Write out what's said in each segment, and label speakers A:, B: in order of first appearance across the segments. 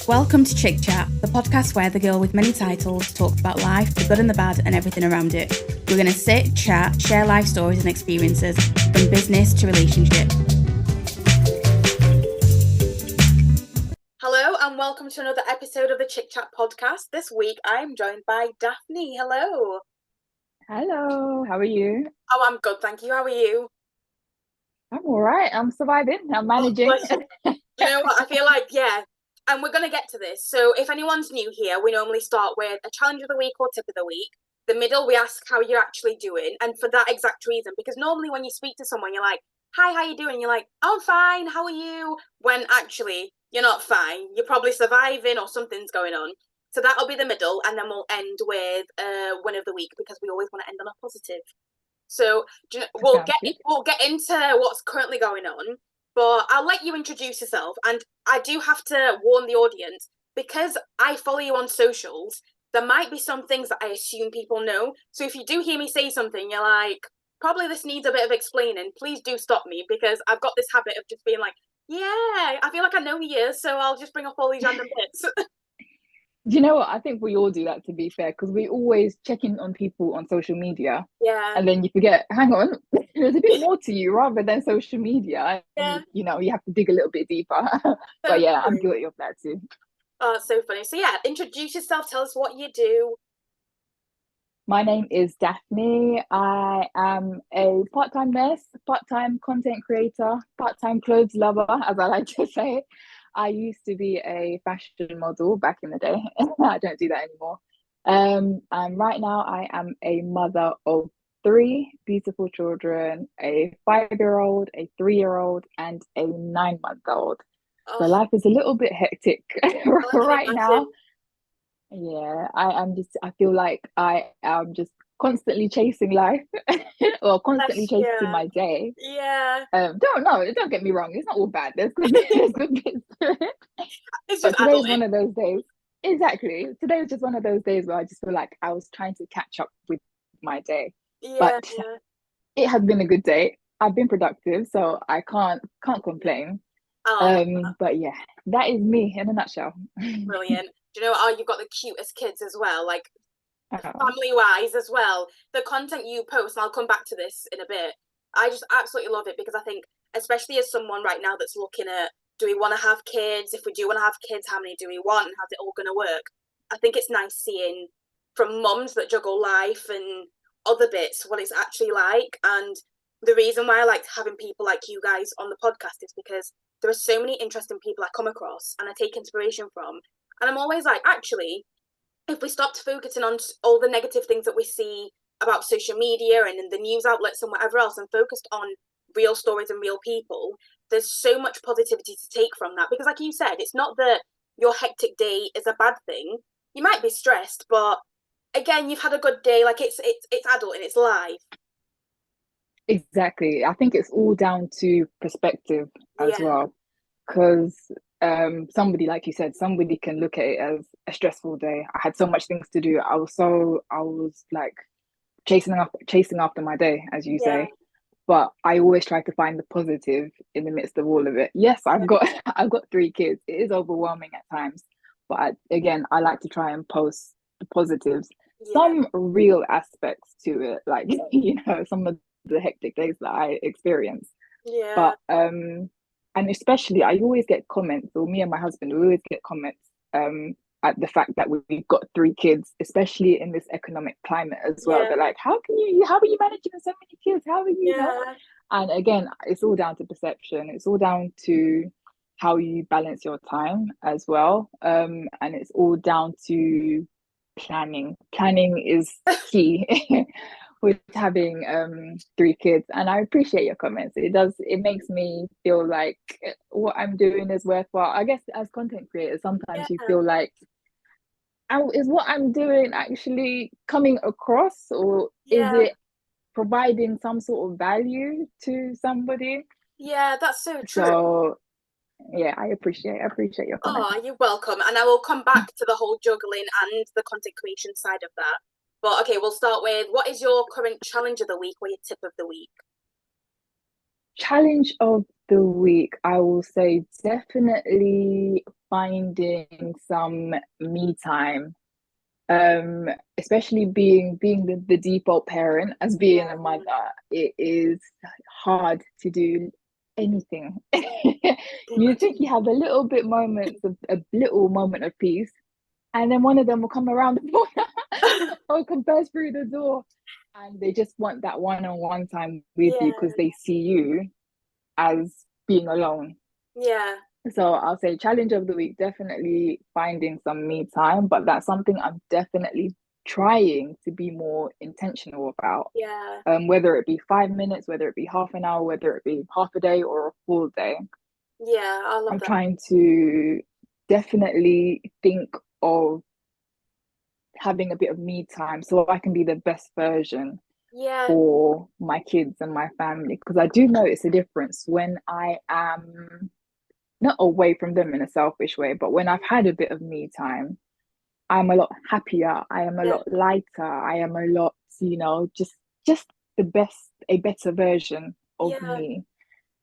A: Welcome to Chik, the podcast where the girl with many titles talks about life, the good and the bad, and everything around it. We're going to sit, chat, share life stories and experiences, from business to relationship. Hello and welcome to another episode of the Chik podcast. This week I'm joined by Daphne. Hello.
B: Hello, how are you?
A: Oh, I'm good, thank you. How are you?
B: I'm all right. I'm surviving. I'm managing.
A: You know what? I feel like, and we're going to get to this. So if anyone's new here, we normally start with a challenge of the week or tip of the week. The middle, we ask how you're actually doing. And for that exact reason, because normally when you speak to someone, you're like, hi, how you doing? You're like, I'm fine, how are you? When actually, you're not fine. You're probably surviving or something's going on. So that'll be the middle. And then we'll end with win of the week because we always want to end on a positive. So we'll get into what's currently going on. But I'll let you introduce yourself. And I do have to warn the audience, because I follow you on socials, there might be some things that I assume people know. So if you do hear me say something, you're like, probably this needs a bit of explaining, please do stop me, because I've got this habit of just being like, yeah, I feel like I know you, so I'll just bring up all these random bits.
B: Do you know what? I think we all do that, to be fair, because we always check in on people on social media.
A: Yeah.
B: And then you forget, hang on, there's a bit more to you rather than social media.
A: Yeah.
B: And, you have to dig a little bit deeper. But yeah, I'm guilty of that too.
A: Oh, it's so funny. So yeah, introduce yourself. Tell us what you do.
B: My name is Daphne. I am a part-time nurse, part-time content creator, part-time clothes lover, as I like to say. I used to be a fashion model back in the day. I don't do that anymore. And right now I am a mother of 3 beautiful children, a 5-year-old, a 3-year-old, and a 9-month-old. So life is a little bit hectic right now. Yeah, I feel like I am just constantly chasing life or constantly chasing my day.
A: Yeah.
B: Don't get me wrong, it's not all bad. There's good bits to it.
A: It's
B: But
A: just
B: today's one of those days. Exactly. Today was just one of those days where I just feel like I was trying to catch up with my day.
A: Yeah.
B: But it has been a good day. I've been productive, so I can't complain. But yeah, that is me in a nutshell.
A: Brilliant. Do you know what? Oh, you've got the cutest kids as well, like family-wise as well. The content you post, and I'll come back to this in a bit, I just absolutely love it, because I think, especially as someone right now that's looking at, do we want to have kids? If we do want to have kids, how many do we want? And how's it all going to work? I think it's nice seeing from mums that juggle life and other bits what it's actually like. And the reason why I like having people like you guys on the podcast is because there are so many interesting people I come across and I take inspiration from. And I'm always like, actually, if we stopped focusing on all the negative things that we see about social media and in the news outlets and whatever else, and focused on real stories and real people, there's so much positivity to take from that. Because like you said, it's not that your hectic day is a bad thing. You might be stressed, but again, you've had a good day. Like it's adult and it's life.
B: Exactly. I think it's all down to perspective as well. Because somebody, like you said, somebody can look at it as a stressful day. I had so much things to do. I was like chasing after my day, as you say. But I always try to find the positive in the midst of all of it. Yes, I've got 3 kids. It is overwhelming at times, but again, I like to try and post the positives. Some real aspects to it, like some of the hectic days that I experience. But and especially I always get comments, or me and my husband, we always get comments at the fact that we've got 3 kids, especially in this economic climate as well. They're like, how are you managing so many kids? How are you know? And again, it's all down to perception. It's all down to how you balance your time as well. And it's all down to planning. Planning is key with having 3 kids. And I appreciate your comments. It makes me feel like what I'm doing is worthwhile. I guess as content creators, sometimes you feel like, is what I'm doing actually coming across, or is it providing some sort of value to somebody?
A: Yeah, that's so true.
B: So Yeah, I appreciate your comment.
A: Oh, you're welcome. And I will come back to the whole juggling and the content creation side of that. But okay, we'll start with what is your current challenge of the week or your tip of the week?
B: Challenge of the week, I will say definitely finding some me time. Um, Especially being the default parent, as being a
A: Yeah.
B: mother, it is hard to do anything. You think
A: Imagine.
B: you have a little bit moments of a little moment of peace, and then one of them will come around the corner or come burst through the door, and they just want that one-on-one time with you
A: Yeah,
B: because they see you as being alone.
A: yeah,
B: So I'll say challenge of the week, definitely finding some me time, but that's something I'm definitely trying to be more intentional about.
A: yeah,
B: Whether it be 5 minutes, whether it be half an hour, whether it be half a day or a full day,
A: yeah. I love
B: I'm
A: that.
B: trying to definitely think of having a bit of me time so I can be the best version
A: Yeah,
B: for my kids and my family. Because I do notice a difference when I am not away from them in a selfish way, but when I've had a bit of me time, I'm a lot happier. I am a
A: yeah,
B: lot lighter. I am a lot, just the best, a better version of
A: yeah,
B: me.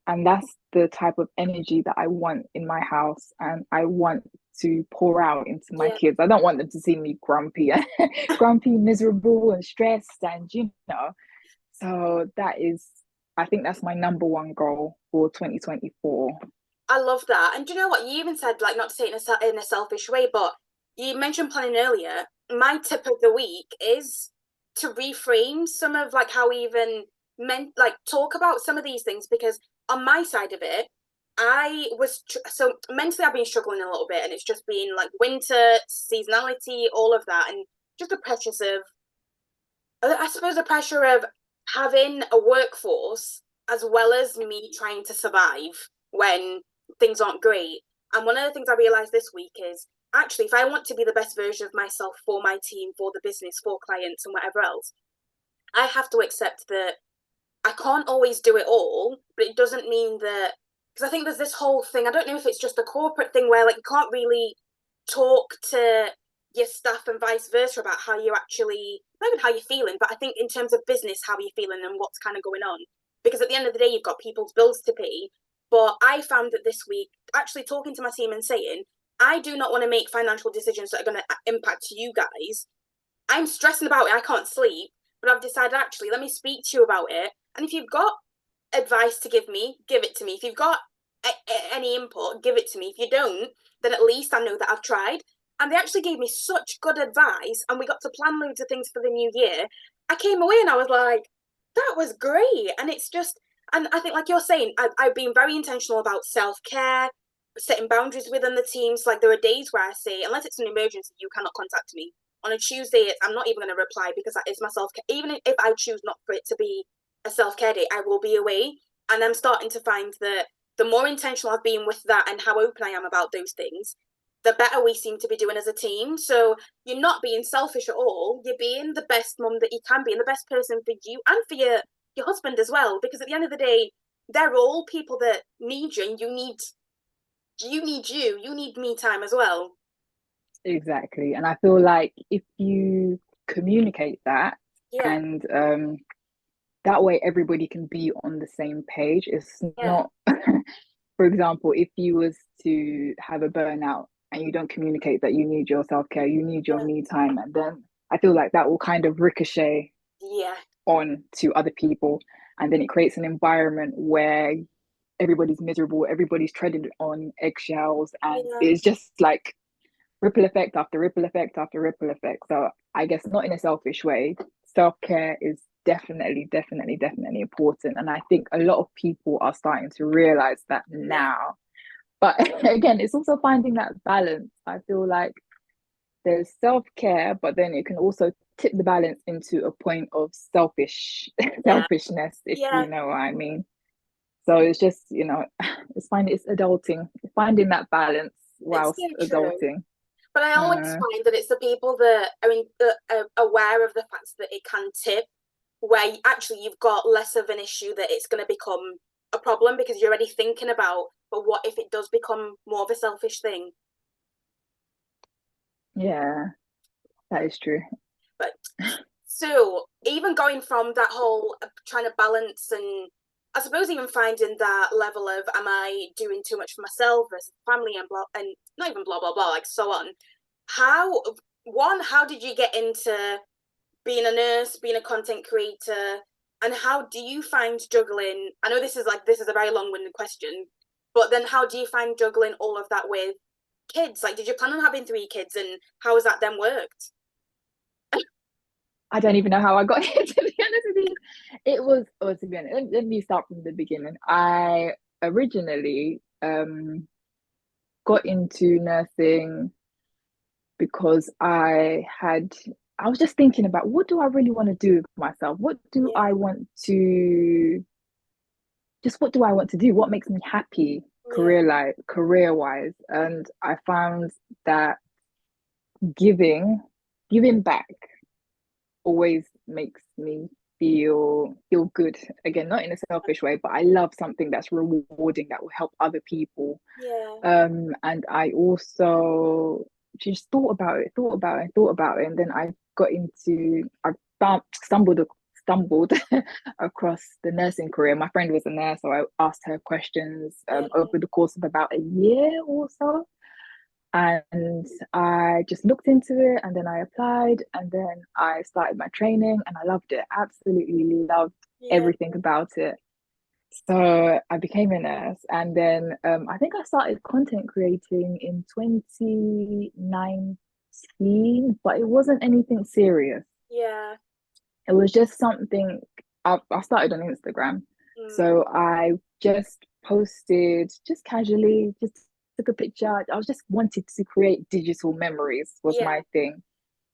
B: And that's the type of energy that I want in my house, and I want to pour out into my
A: yeah.
B: kids. I don't want them to see me grumpy, grumpy, miserable, and stressed, and So that is, I think that's my number one goal for 2024.
A: I love that. And do you know what? You even said, like, not to say it in a selfish way, but you mentioned planning earlier. My tip of the week is to reframe some of like how we even meant like talk about some of these things because on my side of it, I was so mentally I've been struggling a little bit, and it's just been like winter, seasonality, all of that, and just the pressures of I suppose the pressure of having a workforce as well as me trying to survive when things aren't great. And one of the things I realized this week is actually, if I want to be the best version of myself for my team, for the business, for clients, and whatever else, I have to accept that I can't always do it all, but it doesn't mean that because I think there's this whole thing. I don't know if it's just a corporate thing where like you can't really talk to your staff and vice versa about how you're actually not even how you're feeling, but I think in terms of business, how you're feeling and what's kind of going on. Because at the end of the day, you've got people's bills to pay. But I found that this week, actually talking to my team and saying, I do not want to make financial decisions that are going to impact you guys. I'm stressing about it. I can't sleep, but I've decided actually let me speak to you about it. And if you've got advice to give me, give it to me. If you've got any input, give it to me. If you don't, then at least I know that I've tried. And they actually gave me such good advice, and we got to plan loads of things for the new year. I came away and I was like, that was great. And it's just, and I think, like you're saying, I've been very intentional about self care, setting boundaries within the teams. Like, there are days where I say, unless it's an emergency, you cannot contact me. On a Tuesday, I'm not even going to reply because that is my self care. Even if I choose not for it to be a self care day, I will be away. And I'm starting to find that the more intentional I've been with that and how open I am about those things, the better we seem to be doing as a team. So you're not being selfish at all. You're being the best mum that you can be and the best person for you and for your husband as well. Because at the end of the day, they're all people that need you, and you need me time as well.
B: Exactly. And I feel like if you communicate that
A: Yeah,
B: and that way everybody can be on the same page. It's
A: yeah,
B: not, for example, if you was to have a burnout and you don't communicate that you need your self-care, you need your
A: yeah,
B: me time, and then I feel like that will kind of ricochet
A: yeah,
B: on to other people. And then it creates an environment where everybody's miserable, everybody's treading on eggshells, and
A: yeah.
B: it's just like ripple effect after ripple effect after ripple effect. So I guess not in a selfish way. Self-care is definitely important. And I think a lot of people are starting to realize that
A: Yeah.
B: now. But again, it's also finding that balance. I feel like there's self-care, but then it can also tip the balance into a point of
A: Yeah.
B: selfishness, if
A: Yeah.
B: you know what I mean. So it's just, it's adulting, finding that balance
A: It's
B: whilst
A: so true.
B: adulting.
A: But I always
B: Uh,
A: find that it's the people that are, aware of the fact that it can tip, where actually you've got less of an issue that it's going to become a problem because you're already thinking about but what if it does become more of a selfish thing?
B: Yeah, that is true.
A: But so even going from that whole trying to balance, and I suppose even finding that level of, am I doing too much for myself versus family, and blah, and not even blah blah blah, like so on. How, one, how did you get into being a nurse, being a content creator, and how do you find juggling? I know this is a very long-winded question, but then how do you find juggling all of that with kids? Like, did you plan on having 3 kids, and how has that then worked?
B: I don't even know how I got here, to be honest with you. It was, oh, to be honest, let me start from the beginning. I originally got into nursing because I was just thinking about, what do I really want to do with myself?
A: Yeah,
B: What do I want to do? What makes me happy
A: yeah,
B: career wise? And I found that giving, giving back always makes me feel good. Again, not in a selfish way, but I love something that's rewarding, that will help other people.
A: yeah,
B: And I also just thought about it, and then I stumbled across the nursing career. My friend was a nurse, so I asked her questions
A: yeah,
B: over the course of about a year or so, and I just looked into it, and then I applied, and then I started my training, and I loved it. Absolutely loved
A: yeah,
B: everything about it. So I became a nurse, and then I think I started content creating in 2019, but it wasn't anything serious.
A: yeah.
B: It was just something. I started on Instagram,
A: Mm,
B: so I just posted just casually, just took a picture. I was just wanted to create digital memories was
A: yeah,
B: my thing.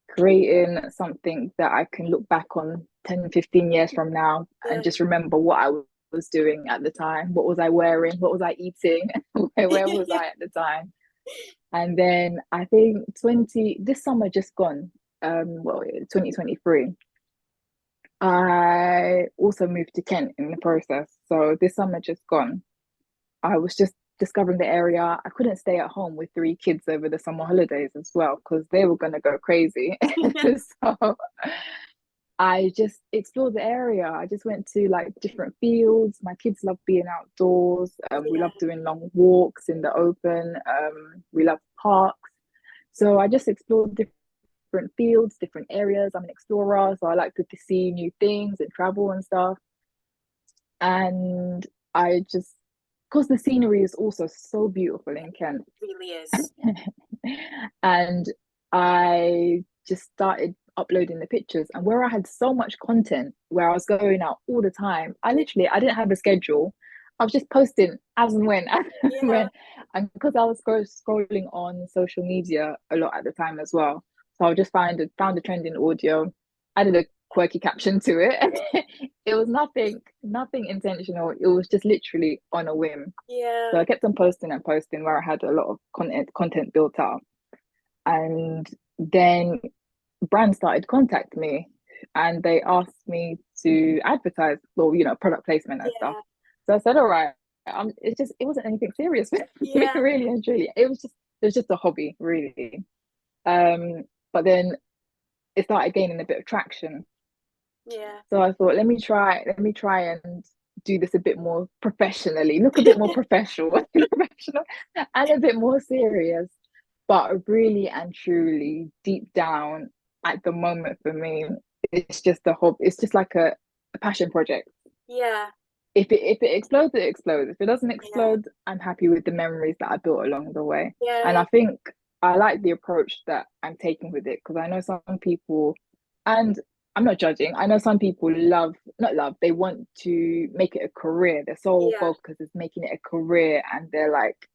B: Creating something that I can look back on 10, 15 years from now and
A: yeah.
B: just remember what I was doing at the time. What was I wearing? What was I eating? Where was I at the time? And then I think this summer just gone, 2023, I also moved to Kent in the process. So this summer just gone, I was just discovering the area. I couldn't stay at home with 3 kids over the summer holidays as well because they were gonna go crazy. So I just explored the area. I just went to like different fields. My kids love being outdoors. We
A: Yeah,
B: love doing long walks in the open. We love parks. So I just explored different fields, different areas. I'm an explorer, so I like to see new things and travel and stuff. And I just, because the scenery is also so beautiful in Kent,
A: really is.
B: and I just started uploading the pictures. And where I had so much content, where I was going out all the time,
A: Yeah,
B: I didn't have a schedule. I was just posting as and when, as and
A: yeah,
B: when, and because I was scrolling on social media a lot at the time as well, so I just found a trending audio, added a quirky caption to it. It was nothing intentional. It was just literally on a whim. So
A: yeah,
B: I kept on posting and posting where I had a lot of content built up. And then brands started contacting me and they asked me to advertise, or product placement and stuff.
A: yeah,
B: So I said, all right. It wasn't anything serious for me,
A: yeah,
B: really and truly. It was just a hobby, really. But then it started gaining a bit of traction.
A: yeah.
B: So I thought, let me try and do this a bit more professionally, look a bit more professional, professional, and a bit more serious. But really and truly, deep down, at the moment for me, it's just a hobby. It's just like a passion project.
A: Yeah,
B: If it explodes, it explodes. If it doesn't
A: yeah,
B: explode, I'm happy with the memories that I built along the way. And
A: yeah,
B: I think I like the approach that I'm taking with it because I know some people, and I'm not judging. I know some people not love, they want to make it a career. Their sole
A: yeah,
B: focus is making it a career, and they're like,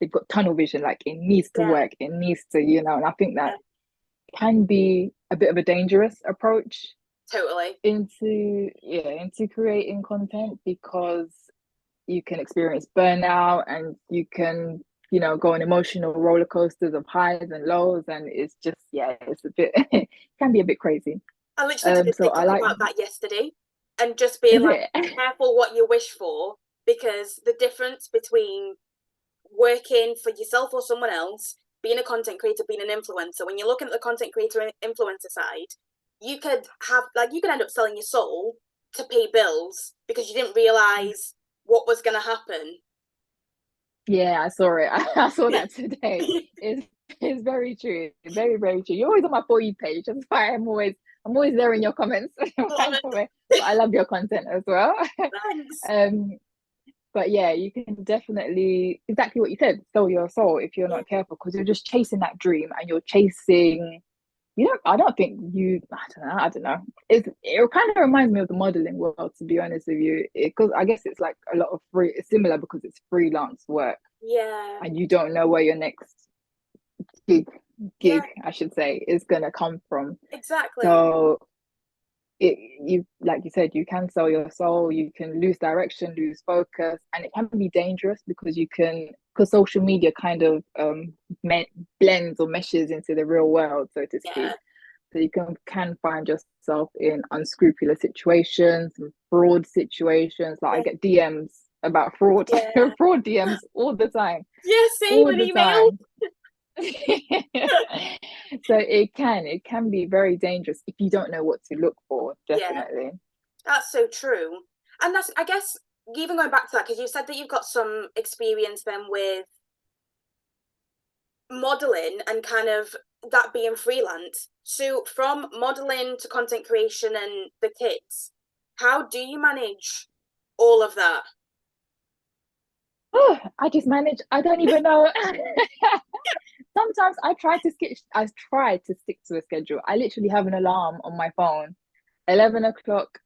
B: they've got tunnel vision, like it needs to
A: yeah,
B: work, it needs to, and I think that
A: yeah,
B: can be a bit of a dangerous approach
A: totally.
B: into creating content because you can experience burnout and you can go on emotional roller coasters of highs and lows, and it's just, yeah, it's a bit it can be a bit crazy.
A: I literally did a
B: So I
A: TikTok
B: like,
A: about that yesterday, and just being
B: is
A: like,
B: it?
A: careful what you wish for, because the difference between working for yourself or someone else, being a content creator, being an influencer, when you're looking at the content creator and influencer side, you could have, like, you could end up selling your soul to pay bills because you didn't realize what was going to happen.
B: Yeah, I saw it. I saw that today. It's very true. Very, very true. You're always on my For You page. That's why I'm always there in your comments.
A: Love it.
B: But I love your content as well.
A: Thanks.
B: Um, but yeah, you can definitely, exactly what you said, sell your soul if you're
A: Yeah.
B: not careful, because you're just chasing that dream and you're chasing, I don't think I don't know. It kind of reminds me of the modeling world, to be honest with you, because I guess it's like a lot of it's similar because it's freelance work
A: Yeah.
B: and you don't know where your next gig
A: Yeah.
B: I should say, is gonna come from.
A: Exactly.
B: So you, like you said, you can sell your soul, you can lose direction, lose focus, and it can be dangerous because social media kind of blends or meshes into the real world, so to
A: Yeah.
B: speak. So you can find yourself in unscrupulous situations, fraud situations. Like I
A: Yeah.
B: get DMs about fraud,
A: Yeah.
B: fraud DMs all the time,
A: Yeah, same
B: all
A: with
B: the
A: email.
B: time. So it can be very dangerous if you don't know what to look for,
A: Yeah,
B: definitely.
A: that's so true. And that's, I guess, even going back to that, because you said that you've got some experience then with modeling and kind of that being freelance. So from modeling to content creation and the kids, how do you manage all of that?
B: Oh, I just manage. I don't even know. Sometimes I try to stick to a schedule. I literally have an alarm on my phone. 11 o'clock.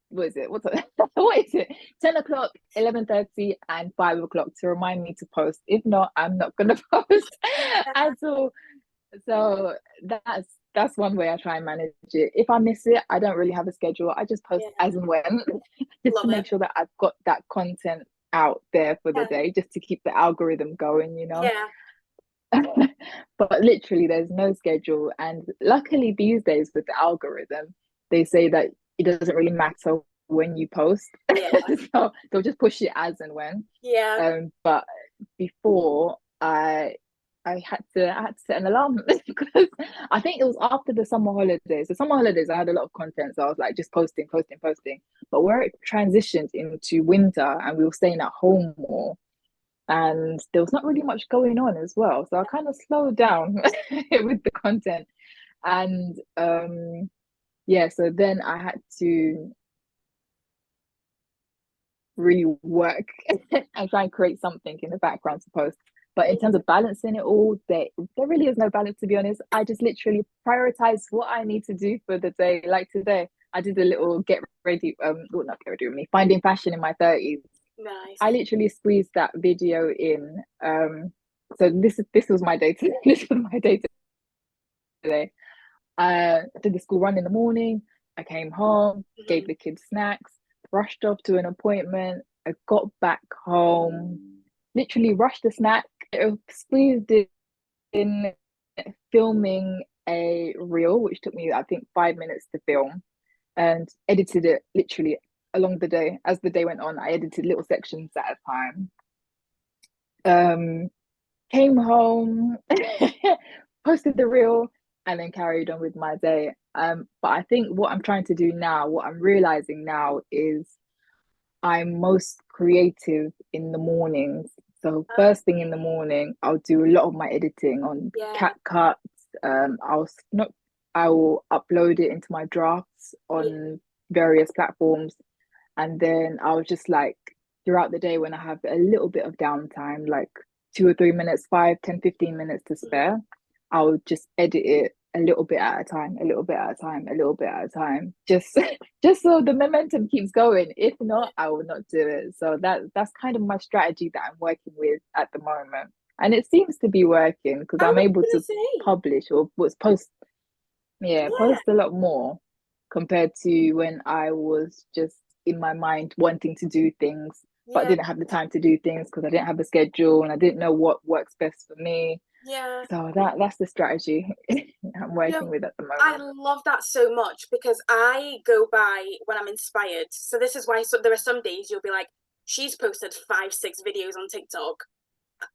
B: What is it? What is it? 10 o'clock, 11:30, and 5 o'clock to remind me to post. If not, I'm not gonna post at all. So that's one way I try and manage it. If I miss it, I don't really have a schedule. I just post
A: Yeah,
B: as and when, just to
A: love it.
B: make sure that I've got that content out there for the
A: Yeah,
B: day, just to keep the algorithm going.
A: yeah,
B: But literally, there's no schedule. And luckily, these days with the algorithm, they say that it doesn't really matter when you post.
A: yeah,
B: So they'll just push it as and when.
A: yeah,
B: But before I had to set an alarm because I think it was after the summer holidays. The summer holidays, I had a lot of content, so I was like just posting, posting, posting. But where it transitioned into winter and we were staying at home more, and there was not really much going on as well, so I kind of slowed down with the content. And yeah, so then I had to really work and try and create something in the background to post. But in terms of balancing it all, there really is no balance, to be honest. I just literally prioritize what I need to do for the day. Like today, I did a little get ready, well, not get ready with me, finding fashion in my 30s.
A: nice.
B: I literally squeezed that video in. So this was my day today. This was my day today. I did the school run in the morning. I came home, gave
A: Mhm.
B: the kids snacks, rushed off to an appointment. I got back home, literally rushed the snack, squeezed it in, filming a reel, which took me, I think, 5 minutes to film, and edited it literally along the day. As the day went on, I edited little sections at a time. Um, Came home, posted the reel, and then carried on with my day. But I think what I'm trying to do now, what I'm realizing now is I'm most creative in the mornings. So first thing in the morning, I'll do a lot of my editing on
A: Yeah,
B: CapCut. I'll not I will upload it into my drafts
A: yeah,
B: on various platforms, and then I'll just like throughout the day when I have a little bit of downtime, like 2 or 3 minutes, 5, 10, 15 minutes to
A: mhm.
B: spare, I'll just edit it a little bit at a time, a little bit at a time, a little bit at a time, just just so the momentum keeps going. If
A: Yeah.
B: not, I will not do it. So that's kind of my strategy that I'm working with at the moment. And it seems to be working because
A: I
B: I'm
A: was
B: able
A: gonna
B: to
A: say,
B: publish or what's post, yeah,
A: yeah,
B: post a lot more compared to when I was just in my mind wanting to do things, but
A: yeah,
B: didn't have the time to do things because I didn't have a schedule and I didn't know what works best for me.
A: yeah.
B: So that's the strategy I'm
A: You
B: working
A: know,
B: with at the
A: I
B: moment.
A: love that so much because I go by when I'm inspired. So this is why there are some days you'll be like, she's posted 5, 6 videos on TikTok.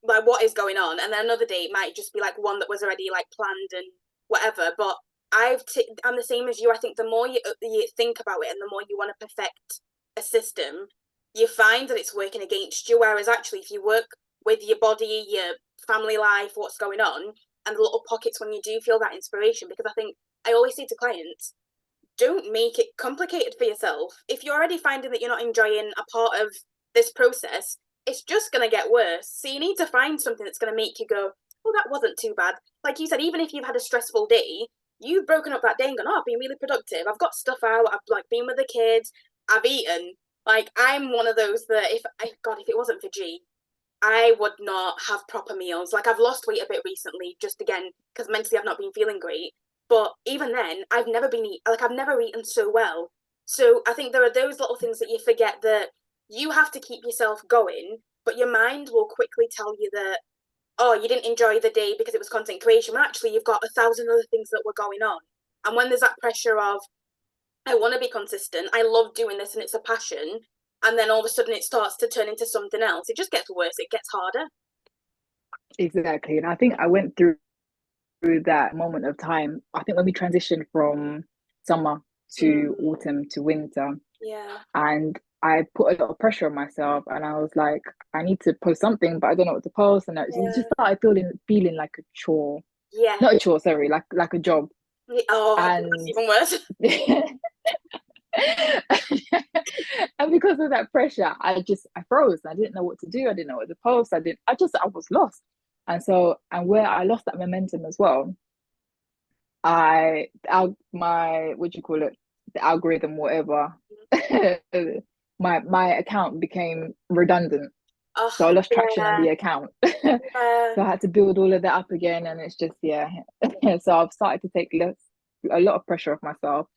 A: like what is going on, and then another date might just be like one that was already like planned and whatever. But I'm the same as you. I think the more you think about it and the more you want to perfect a system, you find that it's working against you. Whereas actually, if you work with your body, your family life, what's going on, and the little pockets when you do feel that inspiration, because I think I always say to clients, don't make it complicated for yourself. If you're already finding that you're not enjoying a part of this process, it's just going to get worse. So you need to find something that's going to make you go, oh, that wasn't too bad. Like you said, even if you've had a stressful day, you've broken up that day and gone, oh, I've been really productive. I've got stuff out. I've like been with the kids. I've eaten. Like I'm one of those that if it wasn't for G, I would not have proper meals. Like I've lost weight a bit recently, just again because mentally I've not been feeling great. But even then, I've never eaten so well. So I think there are those little things that you forget that you have to keep yourself going, but your mind will quickly tell you that, oh, you didn't enjoy the day because it was content creation. When actually you've got 1,000 other things that were going on. And when there's that pressure of, I want to be consistent, I love doing this and it's a passion, and then all of a sudden it starts to turn into something else, it just gets worse, it gets harder.
B: Exactly. And I think I went through that moment of time. I think when we transitioned from summer to
A: Mm,
B: autumn to winter,
A: yeah.
B: and I put a lot of pressure on myself, and I was like, I need to post something, but I don't know what to post, and it just
A: Yeah.
B: started feeling like a chore,
A: Yeah.
B: not a chore, sorry, like a job,
A: Oh, that's
B: and
A: even worse.
B: and because of that pressure, I froze. I didn't know what to do. I didn't know what to post. I was lost. And where I lost that momentum as well, my what do you call it, the algorithm, whatever, my account became redundant. So I
A: Oh,
B: lost traction on
A: yeah.
B: the account.
A: Yeah.
B: So I had to build all of that up again, and it's just, yeah. So I've started to take a lot of pressure off myself,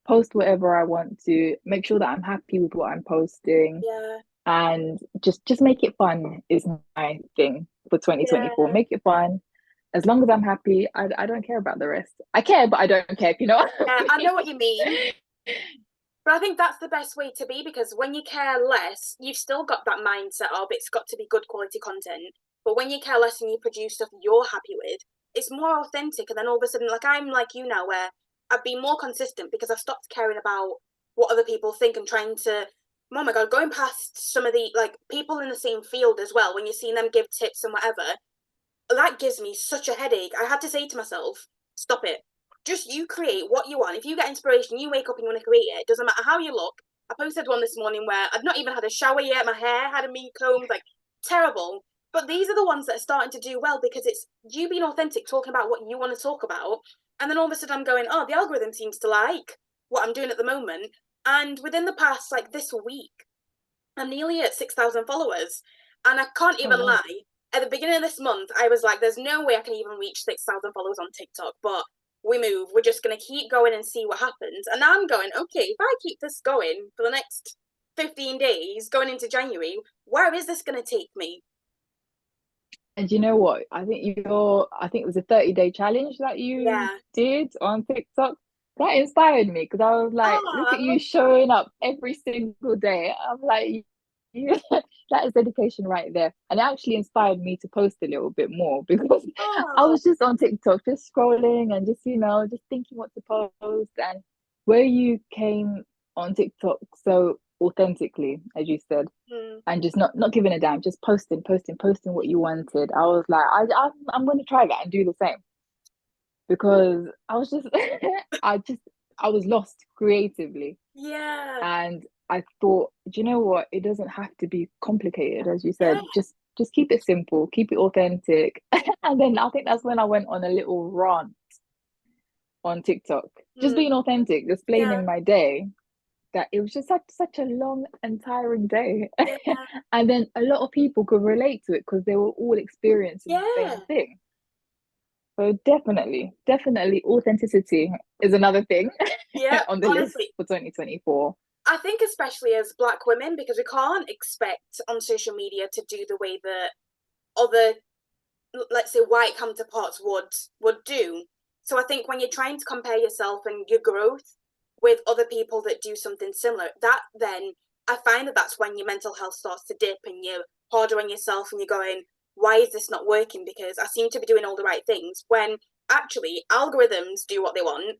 B: post whatever I want to, make sure that I'm happy with what I'm posting,
A: Yeah.
B: and just make it fun is my thing for 2024.
A: Yeah.
B: Make it fun. As long as I'm happy, I don't care about the rest. I care, but I don't care, if you know what
A: Yeah,
B: I
A: I
B: mean.
A: know what you mean. But I think that's the best way to be, because when you care less, you've still got that mindset of it's got to be good quality content. But when you care less and you produce stuff you're happy with, it's more authentic. And then all of a sudden, like I'm like you now, where I've been more consistent because I've stopped caring about what other people think and trying to, oh my God, going past some of the like people in the same field as well, when you're seeing them give tips and whatever, that gives me such a headache. I had to say to myself, stop it. Just you create what you want. If you get inspiration, you wake up and you want to create it. It doesn't matter how you look. I posted one this morning where I'd not even had a shower yet. My hair hadn't been combed, like terrible. But these are the ones that are starting to do well because it's you being authentic, talking about what you want to talk about. And then all of a sudden I'm going, oh, the algorithm seems to like what I'm doing at the moment. And within the past, like this week, I'm nearly at 6,000 followers. And I can't
B: Oh
A: even
B: wow.
A: lie. At the beginning of this month, I was like, there's no way I can even reach 6,000 followers on TikTok. But we move. We're just going to keep going and see what happens. And now I'm going, okay, if I keep this going for the next 15 days, going into January, where is this going to take me?
B: And you know what? I think it was a 30-day challenge that you
A: Yeah.
B: did on TikTok. That inspired me because I was like,
A: Oh,
B: look
A: I
B: at you
A: love
B: showing up every single day. I'm like, you, that is dedication right there. And it actually inspired me to post a little bit more because I
A: oh,
B: was just on TikTok, just scrolling and just, just thinking what to post. And where you came on TikTok so authentically, as you said,
A: hmm,
B: and just not giving a damn, just posting what you wanted. I was like, I'm going to try that and do the same because I was just, I just, I was lost creatively,
A: yeah,
B: and I thought, do you know what? It doesn't have to be complicated, as you
A: yeah,
B: said. Just keep it simple, keep it authentic, and then I think that's when I went on a little rant on TikTok, just
A: hmm,
B: being authentic,
A: yeah,
B: explaining my day, that it was just such a long and tiring day.
A: yeah,
B: And then a lot of people could relate to it because they were all experiencing the
A: yeah,
B: same thing. So definitely authenticity is another thing
A: yeah.
B: on the list
A: Honestly,
B: for 2024.
A: I think especially as Black women, because we can't expect on social media to do the way that other, let's say, white counterparts would do. So I think when you're trying to compare yourself and your growth with other people that do something similar, that then I find that that's when your mental health starts to dip and you're harder on yourself and you're going, why is this not working? Because I seem to be doing all the right things when actually algorithms do what they want.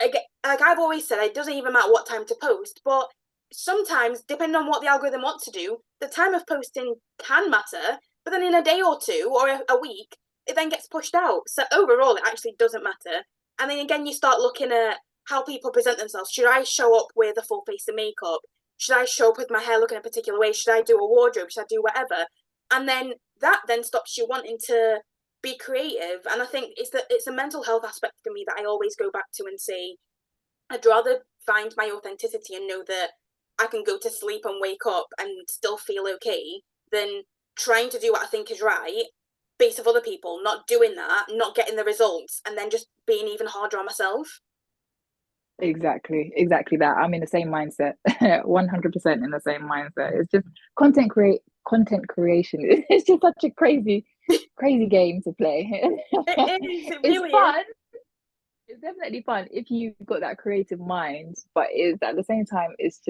A: Like I've always said, it doesn't even matter what time to post, but sometimes, depending on what the algorithm wants to do, the time of posting can matter, but then in a day or two or a week, it then gets pushed out. So overall, it actually doesn't matter. And then again, you start looking at how people present themselves. Should I show up with a full face of makeup? Should I show up with my hair looking a particular way? Should I do a wardrobe? Should I do whatever? And then that then stops you wanting to be creative. And I think it's a mental health aspect for me that I always go back to and say, I'd rather find my authenticity and know that I can go to sleep and wake up and still feel okay than trying to do what I think is right based off other people, not doing that, not getting the results, and then just being even harder on myself.
B: Exactly that. I'm in the same mindset, 100% in the same mindset. It's just content creation. It's just such a crazy game to play.
A: It is, it
B: It's
A: really is.
B: fun. It's definitely fun if you've got that creative mind, but it's at the same time, it's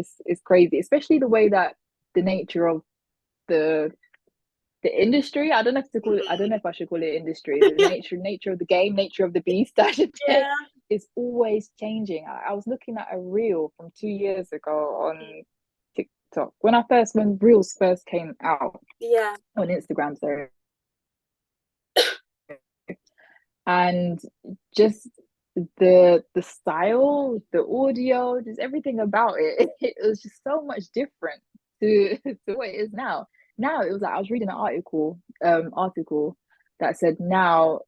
B: crazy, especially the way that the nature of the the industry. I don't know if to call it. I don't know if I should call it industry. The nature of the game, nature of the beast. I should say
A: Yeah.
B: is always changing. I was looking at a reel from 2 years ago on TikTok when reels first came out
A: Yeah.
B: on Instagram. Sorry, and just the style, the audio, just everything about it. It was just so much different to what it is now. Now it was like I was reading an article that said now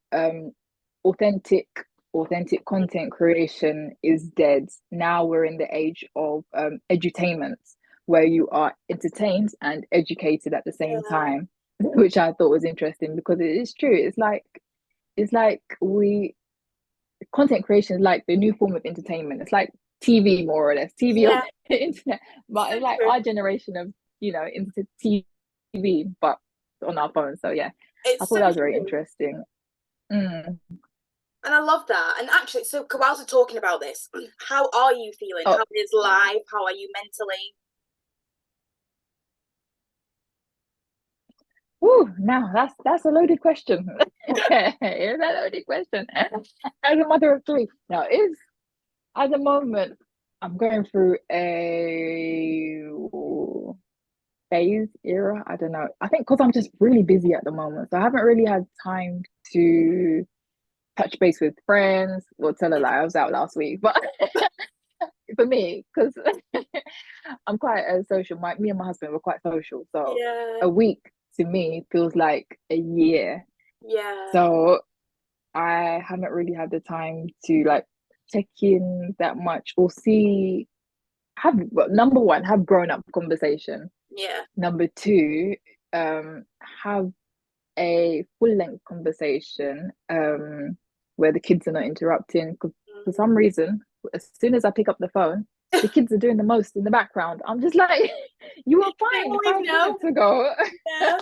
B: authentic authentic content creation is dead. Now we're in the age of edutainment, where you are entertained and educated at the same
A: Yeah.
B: time, which I thought was interesting because it is true. It's like we content creation is like the new form of entertainment. It's like TV, more or less, TV on
A: Yeah.
B: the internet, but
A: So
B: it's like
A: true.
B: our generation of into TV, but on our phones. So yeah, I
A: It's
B: thought
A: so
B: that was very
A: true.
B: interesting. Mm.
A: And I love that. And actually, so whilst we're talking about this, how are you feeling?
B: Oh,
A: How is life? How are you mentally?
B: now that's a loaded question. It's a loaded question. As a mother of three, now is at the moment I'm going through a phase era. I don't know. I think because I'm just really busy at the moment, so I haven't really had time to touch base with friends or tell a lie. I was out last week, but for me, because I'm quite a social. Me and my husband were quite social, so
A: Yeah.
B: a week to me feels like a year.
A: Yeah.
B: So I haven't really had the time to like check in that much or see have well, number one, have grown up conversation.
A: Yeah.
B: Number two, have a full length conversation where the kids are not interrupting. Because for
A: Mm.
B: some reason, as soon as I pick up the phone, the kids are doing the most in the background. I'm just like, you were
A: They
B: fine
A: always
B: five
A: know.
B: minutes ago.
A: Yeah.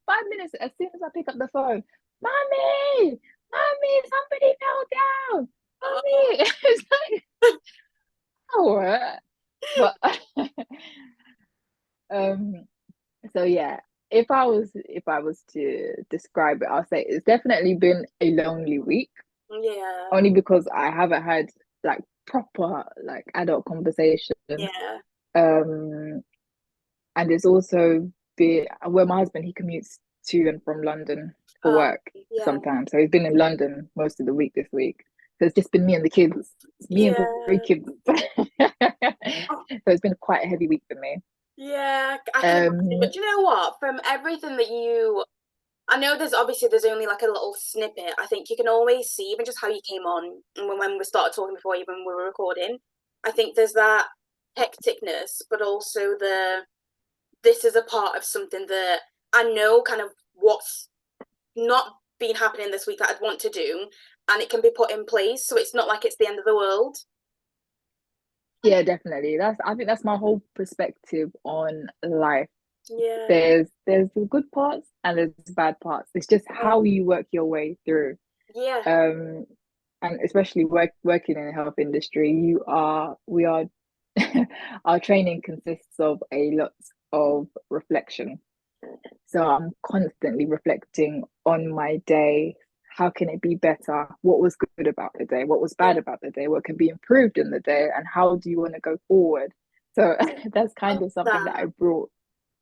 B: 5 minutes, as soon as I pick up the phone, mommy, somebody fell down.
A: Oh.
B: Mommy, it's like, oh, but um, so yeah, if I was to describe it, I'll say it's definitely been a lonely week,
A: Yeah.
B: only because I haven't had like proper like adult conversations.
A: Yeah.
B: Um, and it's also been where my husband he commutes to and from London for
A: Oh.
B: work
A: Yeah.
B: sometimes, so he's been in London most of the week this week. So it's just been me and the kids, me and three
A: Yeah.
B: kids.
A: Oh,
B: So it's been quite a heavy week for me.
A: yeah. I can imagine.
B: Um,
A: But do you know what? From everything that I know there's only like a little snippet. I think you can always see even just how you came on and when we started talking before even we were recording. I think there's that hecticness, but also this is a part of something that I know kind of what's not been happening this week that I'd want to do, and it can be put in place, so it's not like it's the end of the world.
B: Yeah, definitely. I think that's my whole perspective on life.
A: Yeah.
B: There's the good parts and there's the bad parts. It's just
A: Oh,
B: how you work your way through.
A: yeah.
B: Um, and especially working in the health industry, we are our training consists of a lot of reflection. So I'm constantly reflecting on my day. How can it be better? What was good about the day? What was
A: Yeah.
B: bad about the day? What can be improved in the day? And how do you want to go forward? So that's
A: I
B: kind
A: love
B: of something that I
A: that.
B: brought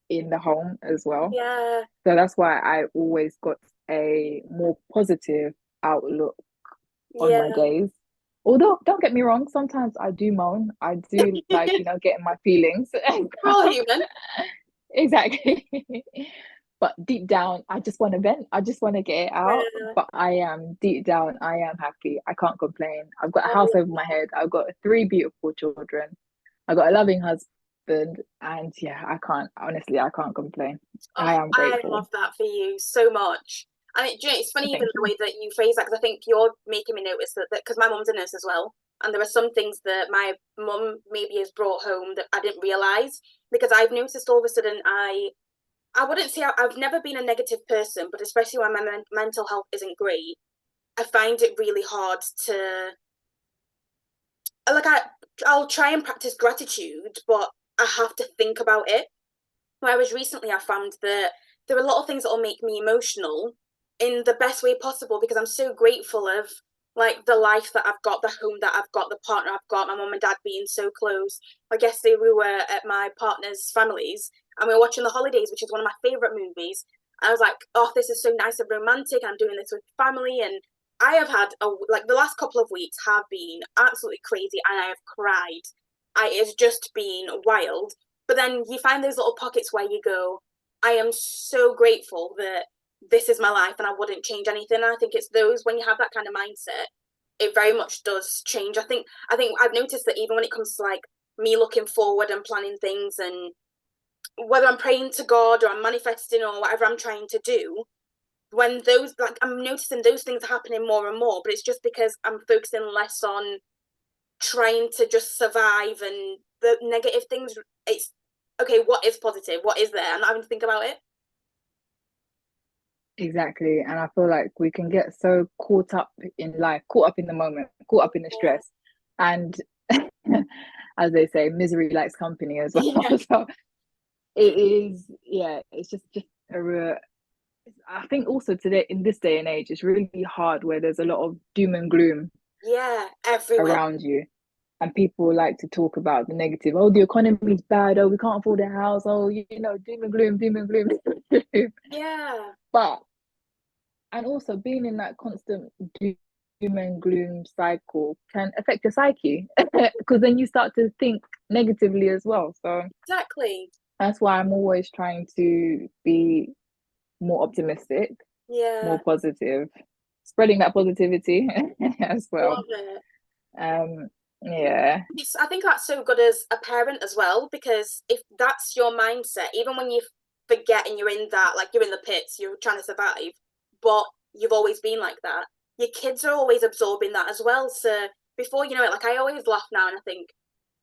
B: in the home as well.
A: Yeah.
B: So that's why I always got a more positive outlook on my
A: Yeah.
B: days. Although, don't get me wrong, sometimes I do moan. I do like, getting my feelings.
A: We're all human.
B: Exactly. But deep down, I just want to vent. I just want to get it out.
A: Yeah.
B: But I am deep down, I am happy. I can't complain. I've got a
A: Oh, I
B: house
A: love
B: over my
A: that.
B: head. I've got three beautiful children. I've got a loving husband. And yeah, honestly, I can't complain.
A: Oh,
B: I am
A: I
B: grateful.
A: love that for you so much. And it's funny even
B: Thank
A: the
B: you.
A: way that you phrase that because I think you're making me notice that because my mum's a nurse as well, and there are some things that my mum maybe has brought home that I didn't realize because I've noticed all of a sudden I wouldn't say I've never been a negative person, but especially when my mental health isn't great, I find it really hard to like I'll try and practice gratitude, but I have to think about it. Whereas recently I found that there are a lot of things that will make me emotional in the best way possible because I'm so grateful of like the life that I've got, the home that I've got, the partner I've got, my mum and dad being so close. Like yesterday we were at my partner's family's and we were watching The Holidays, which is one of my favourite movies. I was like, oh, this is so nice and romantic. I'm doing this with family and I have had like the last couple of weeks have been absolutely crazy and I have cried. It's just been wild, but then you find those little pockets where you go, I am so grateful that this is my life and I wouldn't change anything. And I think it's those when you have that kind of mindset, it very much does change. I think I've noticed that even when it comes to like me looking forward and planning things and whether I'm praying to God or I'm manifesting or whatever I'm trying to do, when those like I'm noticing those things are happening more and more, but it's just because I'm focusing less on trying to just survive and the negative things. It's okay, what is positive, what is there, and not having to think about it.
B: Exactly. And I feel like we can get so caught up in life, caught up in the moment, caught up in the
A: Yeah.
B: stress. And as they say, misery likes company as well.
A: Yeah.
B: So it is, yeah, it's just I think also today in this day and age, it's really hard where there's a lot of doom and gloom
A: Yeah, everywhere.
B: around you. And people like to talk about the negative. Oh, the economy's bad. Oh, we can't afford a house. Oh, doom and gloom, doom and gloom.
A: Yeah.
B: But and also being in that constant doom and gloom cycle can affect your psyche because then you start to think negatively as well. So
A: Exactly.
B: that's why I'm always trying to be more optimistic, more
A: Yeah.
B: positive, spreading that positivity as well.
A: Love it.
B: Um, yeah,
A: I think that's so good as a parent as well, because if that's your mindset, even when you forget and you're in that, like you're in the pits, you're trying to survive, but you've always been like that, your kids are always absorbing that as well. So before you know it, like I always laugh now and I think,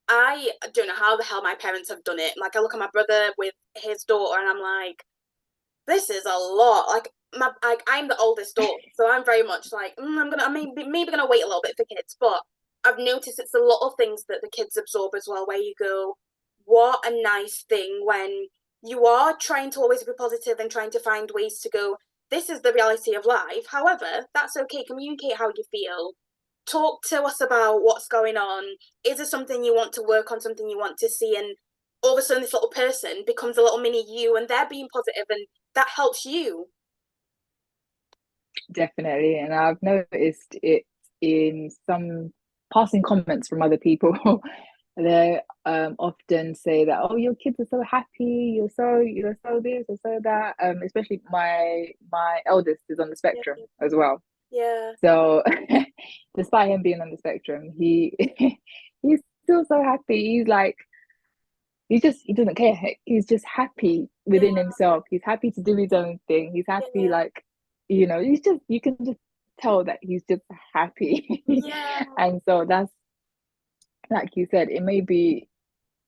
A: I don't know how the hell my parents have done it. Like I look at my brother with his daughter and I'm like, this is a lot. Like I'm the oldest daughter, so I'm very much like I'm maybe gonna wait a little bit for kids, but I've noticed it's a lot of things that the kids absorb as well. Where you go, what a nice thing when you are trying to always be positive and trying to find ways to go. This is the reality of life. However, that's okay. Communicate how you feel. Talk to us about what's going on. Is there something you want to work on, something you want to see? And all of a sudden, this little person becomes a little mini you, and they're being positive, and that helps you.
B: definitely. And I've noticed it in some passing comments from other people. They often say that, oh, your kids are so happy, you're so this or so that. Especially my eldest is on the
A: Yeah,
B: spectrum as well.
A: yeah,
B: So despite him being on the spectrum, he's still so happy. He's like he doesn't care. He's just happy
A: yeah,
B: within himself. He's happy to do his own thing. He's happy
A: yeah,
B: like he's just you can just tell that he's just happy.
A: yeah,
B: And so that's like you said, it may be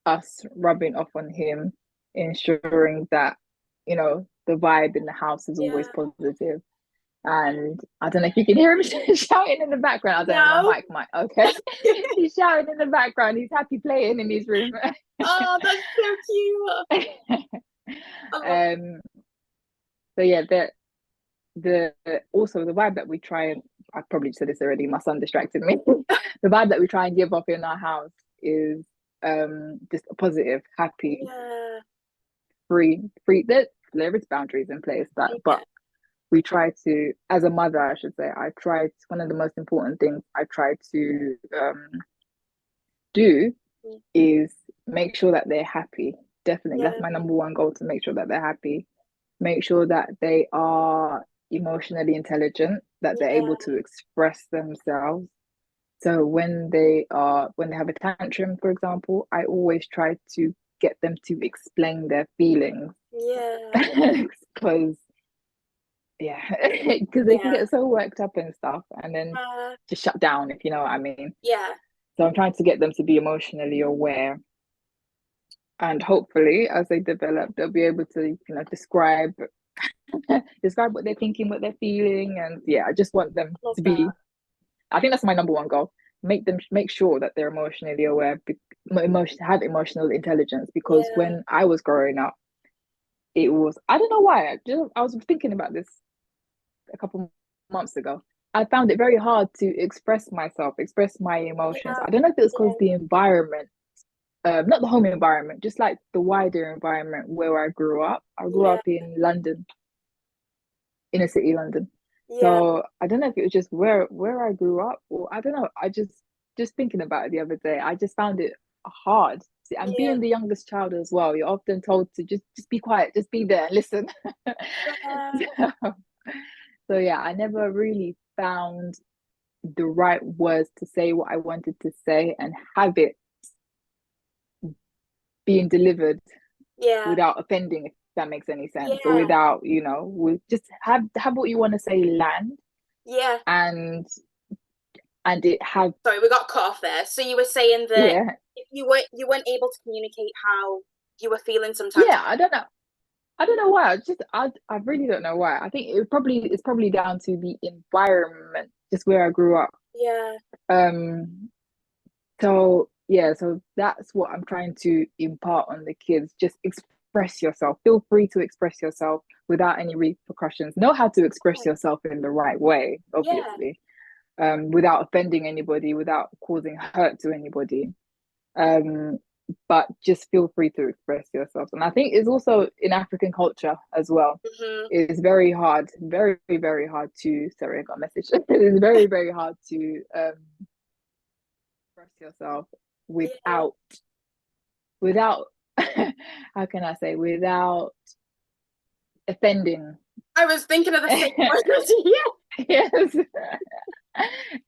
B: us rubbing off on him, ensuring that the vibe in the house is always
A: yeah.
B: positive. And I don't know if you can hear him shouting in the background. I don't know,
A: No.
B: my mic might. Okay. He's shouting in the background. He's happy playing in his room.
A: Oh, that's so cute. I love
B: um, So yeah, the also the vibe that we try and I probably said this already, my son distracted me. The vibe that we try and give off in our house is just a positive, happy,
A: Yeah.
B: free there is boundaries in place that but
A: Yeah.
B: we try to, as a mother, I should say, I try to, one of the most important things I try to do is make sure that they're happy. Definitely, that's
A: Yeah.
B: my number one goal, to make sure that they're happy, make sure that they are emotionally intelligent, that they're able
A: Yeah.
B: to express themselves. So when they have a tantrum, for example, I always try to get them to explain their feelings
A: Yeah.
B: because yeah, because they can
A: Yeah.
B: get so worked up and stuff and then just shut down, if you know what I mean.
A: Yeah.
B: So I'm trying to get them to be emotionally aware, and hopefully as they develop they'll be able to, describe describe what they're thinking, what they're feeling. And yeah, I just want them
A: Love
B: to
A: that.
B: be, I think that's my number one goal, make sure that they're emotionally aware, have emotional intelligence, because
A: Yeah.
B: when I was growing up it was, I don't know why, I was thinking about this a couple months ago. I found it very hard to express myself, express my emotions.
A: Yeah.
B: I don't know if it was because
A: Yeah.
B: the environment, not the home environment, just like the wider environment where I grew up. I grew
A: Yeah.
B: up in London, inner city London.
A: Yeah.
B: So I don't know if it was just where I grew up, or I don't know. I just thinking about it the other day. I just found it hard. See, and
A: Yeah.
B: being the youngest child as well, you're often told to just be quiet, just be there and listen.
A: Yeah.
B: so, so yeah, I never really found the right words to say what I wanted to say and have it being delivered
A: Yeah.
B: without offending, if that makes any sense, or
A: Yeah.
B: without, we just have what you want to say land,
A: Yeah.
B: and it have,
A: Sorry, we got cut off there. So you were saying that
B: yeah,
A: if you weren't able to communicate how you were feeling sometimes.
B: yeah. I don't know why. I really don't know why. I think it's probably down to the environment, just where I grew up.
A: Yeah.
B: Um, So yeah, so that's what I'm trying to impart on the kids. Just express yourself. Feel free to express yourself without any repercussions. Know how to express yourself in the right way,
A: Yeah.
B: obviously, without offending anybody, without causing hurt to anybody. Um, but just feel free to express yourself. And I think it's also in African culture as well.
A: Hmm.
B: It's very hard, very, very hard to, sorry, I got a message. It's very, very hard to express yourself
A: Yeah.
B: without without how can I say, without offending.
A: I was thinking of the same word. Yeah.
B: Yes.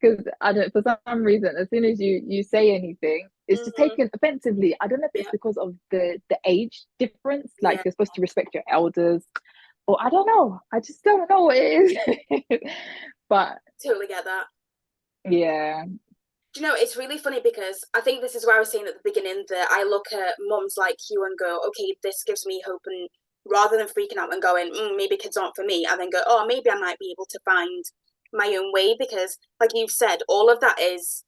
B: Because I don't, for some reason, as soon as you say anything, it's just
A: Hmm.
B: taken offensively. I don't know if it's
A: Yeah.
B: because of the age difference, like
A: Yeah.
B: you're supposed to respect your elders, or I don't know. I just don't know what it is. But
A: Totally get that.
B: yeah,
A: Do you know, it's really funny because I think this is where I was saying at the beginning that I look at mums like you and go, okay, this gives me hope. And rather than freaking out and going, maybe kids aren't for me, I then go, oh, maybe I might be able to find my own way. Because, like you've said, all of that is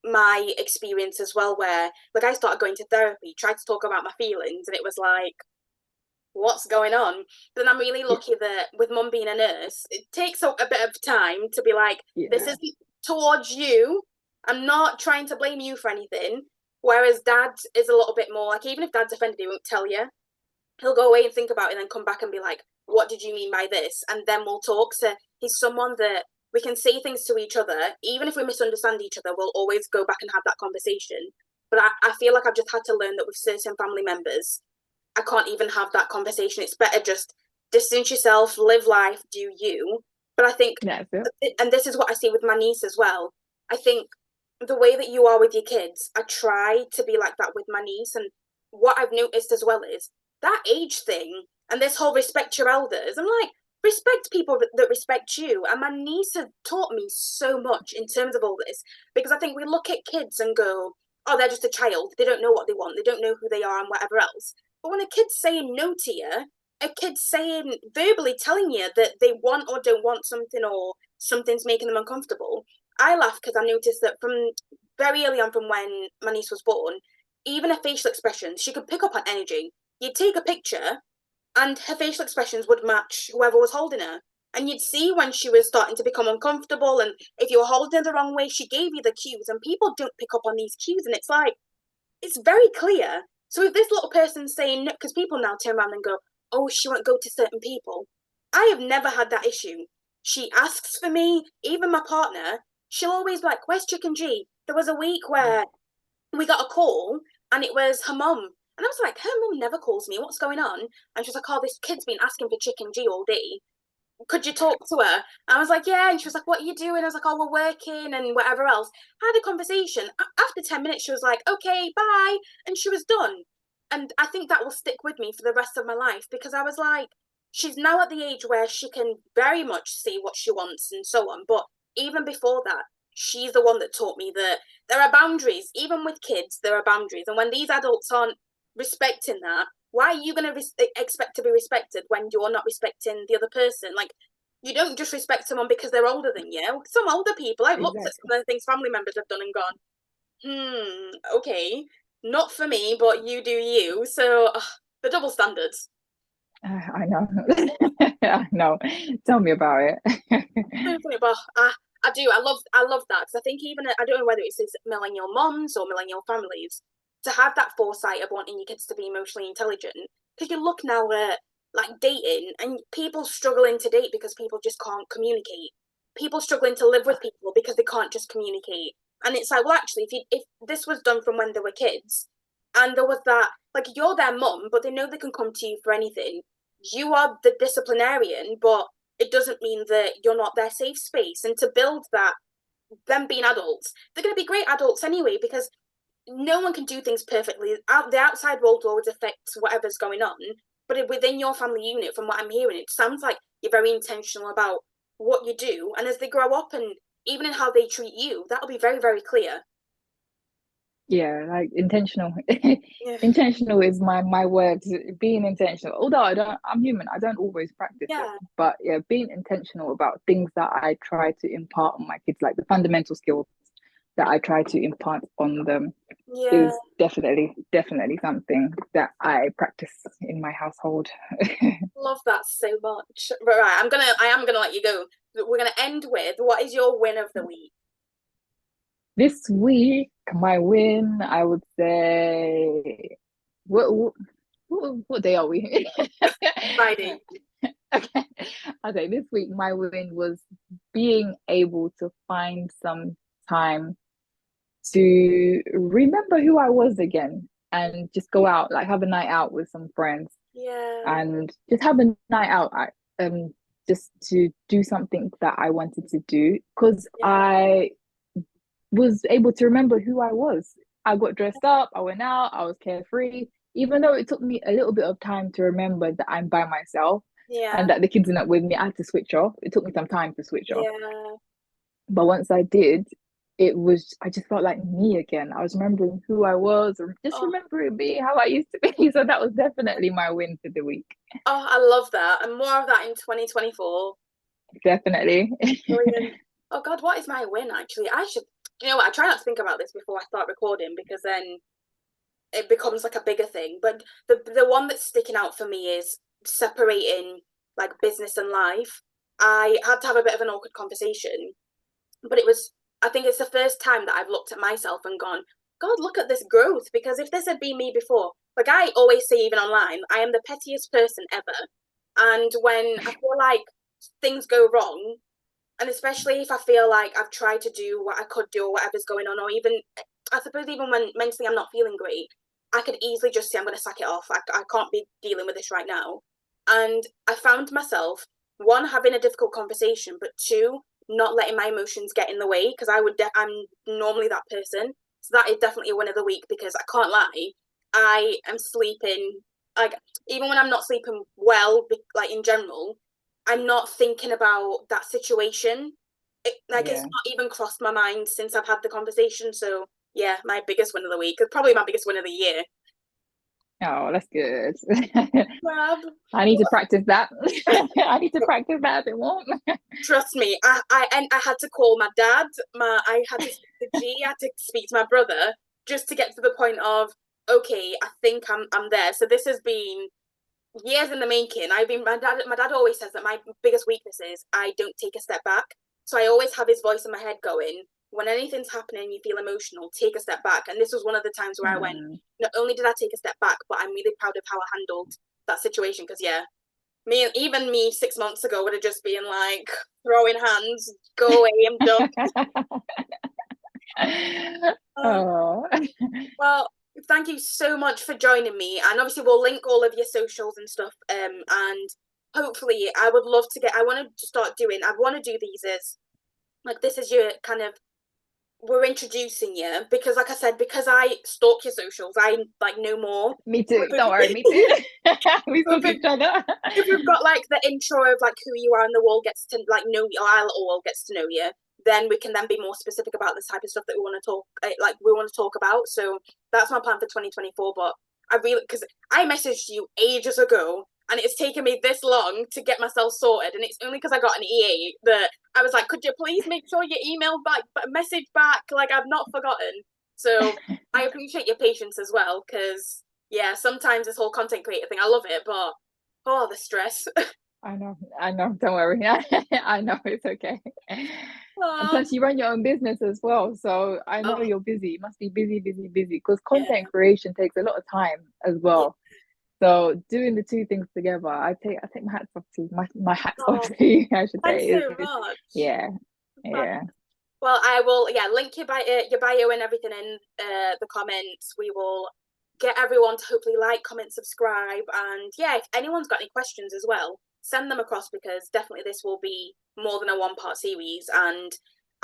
A: my experience as well, where, like, I started going to therapy, tried to talk about my feelings, and it was like, what's going on? Then I'm really
B: yeah,
A: lucky that with mum being a nurse, it takes a bit of time to be like, this
B: yeah,
A: isn't towards you. I'm not trying to blame you for anything. Whereas dad is a little bit more like, even if dad's offended, he won't tell you. He'll go away and think about it and then come back and be like, what did you mean by this? And then we'll talk. So he's someone that we can say things to each other. Even if we misunderstand each other, we'll always go back and have that conversation. But I feel like I've just had to learn that with certain family members, I can't even have that conversation. It's better just distance yourself, live life, do you. But I think,
B: that's it.
A: and this is what I see with my niece as well. I think the way that you are with your kids, I try to be like that with my niece. And what I've noticed as well is that age thing and this whole respect your elders. I'm like, respect people that respect you. And my niece has taught me so much in terms of all this because I think we look at kids and go, oh, they're just a child. They don't know what they want. They don't know who they are and whatever else. But when a kid's saying no to you, a kid's saying verbally telling you that they want or don't want something or something's making them uncomfortable, I laugh because I noticed that from very early on, from when my niece was born, even her facial expressions, she could pick up on energy. You'd take a picture and her facial expressions would match whoever was holding her. And you'd see when she was starting to become uncomfortable, and if you were holding her the wrong way, she gave you the cues, and people don't pick up on these cues, and it's like, it's very clear. So if this little person's saying no, because people now turn around and go, oh, she won't go to certain people. I have never had that issue. She asks for me, even my partner, she'll always be like, where's Chicken G? There was a week where we got a call and it was her mum. And I was like, her mum never calls me. What's going on? And she was like, oh, this kid's been asking for Chicken G all day. Could you talk to her? I was like, yeah. And she was like, what are you doing? I was like, oh, we're working and whatever else. Had a conversation. After 10 minutes, she was like, okay, bye. And she was done. And I think that will stick with me for the rest of my life because I was like, she's now at the age where she can very much see what she wants and so on. But even before that, she's the one that taught me that there are boundaries. Even with kids, there are boundaries. And when these adults aren't respecting that, why are you going to expect to be respected when you're not respecting the other person? Like, you don't just respect someone because they're older than you. Some older people, I've looked at
B: Exactly.
A: some of the things family members have done and gone, okay, not for me, but you do you. So the double standards.
B: I know. I know. Tell me about it.
A: So funny, but I do. I love that because I think even I don't know whether it's millennial moms or millennial families to have that foresight of wanting your kids to be emotionally intelligent. Because you look now at like dating and people struggling to date because people just can't communicate. People struggling to live with people because they can't just communicate. And it's like, well, actually, if this was done from when they were kids, and there was that, like you're their mum, but they know they can come to you for anything. You are the disciplinarian, but it doesn't mean that you're not their safe space. And to build that, them being adults, they're going to be great adults anyway because no one can do things perfectly. The outside world will always affect whatever's going on. But within your family unit, from what I'm hearing, it sounds like you're very intentional about what you do. And as they grow up and even in how they treat you, that'll be very, very clear.
B: Yeah, like intentional.
A: Yeah.
B: Intentional is my word. Being intentional. Although I'm human. I don't always practice it.
A: Yeah.
B: But yeah, being intentional about things that I try to impart on my kids, like the fundamental skills that I try to impart on them,
A: Yeah.
B: is definitely something that I practice in my household.
A: Love that so much. But right, I am gonna let you go. We're gonna end with what is your win of the week?
B: This week, my win, I would say, what what day are we?
A: Friday.
B: Okay. Okay, this week my win was being able to find some time to remember who I was again and just go out, like have a night out with some friends
A: Yeah.
B: and just have a night out. Just to do something that I wanted to do because
A: Yeah.
B: I was able to remember who I was. I got dressed up, I went out, I was carefree, even though it took me a little bit of time to remember that I'm by myself
A: Yeah.
B: and that the kids are not with me. I had to switch off. It took me some time to switch off.
A: Yeah.
B: But once I did, I just felt like me again. I was remembering who I was, or just
A: Oh,
B: remembering me, how I used to be. So that was definitely my win for the week.
A: oh, I love that. And more of that in 2024.
B: Definitely.
A: Brilliant. Oh God, what is my win actually? I should, you know what? I try not to think about this before I start recording because then it becomes like a bigger thing. But the one that's sticking out for me is separating like business and life. I had to have a bit of an awkward conversation, but I think it's the first time that I've looked at myself and gone, God, look at this growth. Because if this had been me before, like I always say, even online, I am the pettiest person ever. And when I feel like things go wrong, and especially if I feel like I've tried to do what I could do or whatever's going on, or even I suppose even when mentally I'm not feeling great, I could easily just say I'm going to sack it off. I can't be dealing with this right now. And I found myself one having a difficult conversation, but two not letting my emotions get in the way because I'm normally that person. So that is definitely a win of the week because I can't lie, I am sleeping like even when I'm not sleeping well, like in general, I'm not thinking about that situation. It's
B: Yeah.
A: not even crossed my mind since I've had the conversation. So yeah, my biggest win of the week, probably my biggest win of the year.
B: Oh, that's good.
A: Rob,
B: I need to practice that. I need to practice that a bit more.
A: trust me, I had to call my dad. I had to speak to G. I had to speak to my brother just to get to the point of okay, I think I'm there. So this has been years in the making. My dad always says that my biggest weakness is I don't take a step back. So I always have his voice in my head going, when anything's happening, you feel emotional, take a step back. And this was one of the times where I went,
B: Mm.
A: not only did I take a step back, but I'm really proud of how I handled that situation. Because yeah, even me 6 months ago would have just been like throwing hands, go away, I'm done. Um,
B: Oh.
A: well, thank you so much for joining me, and obviously we'll link all of your socials and stuff. And hopefully, I would love to get. I want to start doing. I want to do these as like this is your kind of we're introducing you because, like I said, because I stalk your socials, I like know more.
B: Me too. Don't worry, me too. We
A: So
B: talk each other.
A: if we've got like the intro of like who you are and the world gets to like know you, or our little world gets to know you, then we can then be more specific about the type of stuff that we want to talk we want to talk about. So that's my plan for 2024. But I really because I messaged you ages ago and it's taken me this long to get myself sorted, and it's only because I got an EA that I was like, could you please make sure you email back, message back, like I've not forgotten. So I appreciate your patience as well, because yeah, sometimes this whole content creator thing, I love it, but oh, the stress.
B: I know. Don't worry. I know it's okay. And
A: Oh,
B: plus, you run your own business as well, so I know
A: oh,
B: you're busy. You must be busy, busy, busy. Because
A: yeah,
B: content creation takes a lot of time as
A: yeah.
B: well. So doing the two things together, I take my hats off to my hats off
A: Oh,
B: to you. I should
A: thanks
B: say
A: so
B: is
A: much.
B: yeah, yeah.
A: Well, I will, yeah, link your bio and everything in the comments. We will get everyone to hopefully like, comment, subscribe, and yeah, if anyone's got any questions as well, send them across because definitely this will be more than a one-part series, and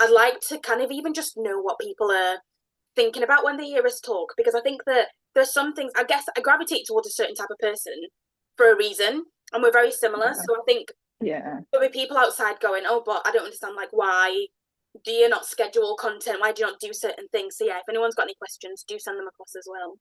A: I'd like to kind of even just know what people are thinking about when they hear us talk, because I think that there's some things I guess I gravitate towards a certain type of person for a reason, and we're very similar.
B: Yeah,
A: So I think
B: yeah,
A: there'll be people outside going, "Oh, but I don't understand. Like, why do you not schedule content? Why do you not do certain things?" So yeah, if anyone's got any questions, do send them across as well.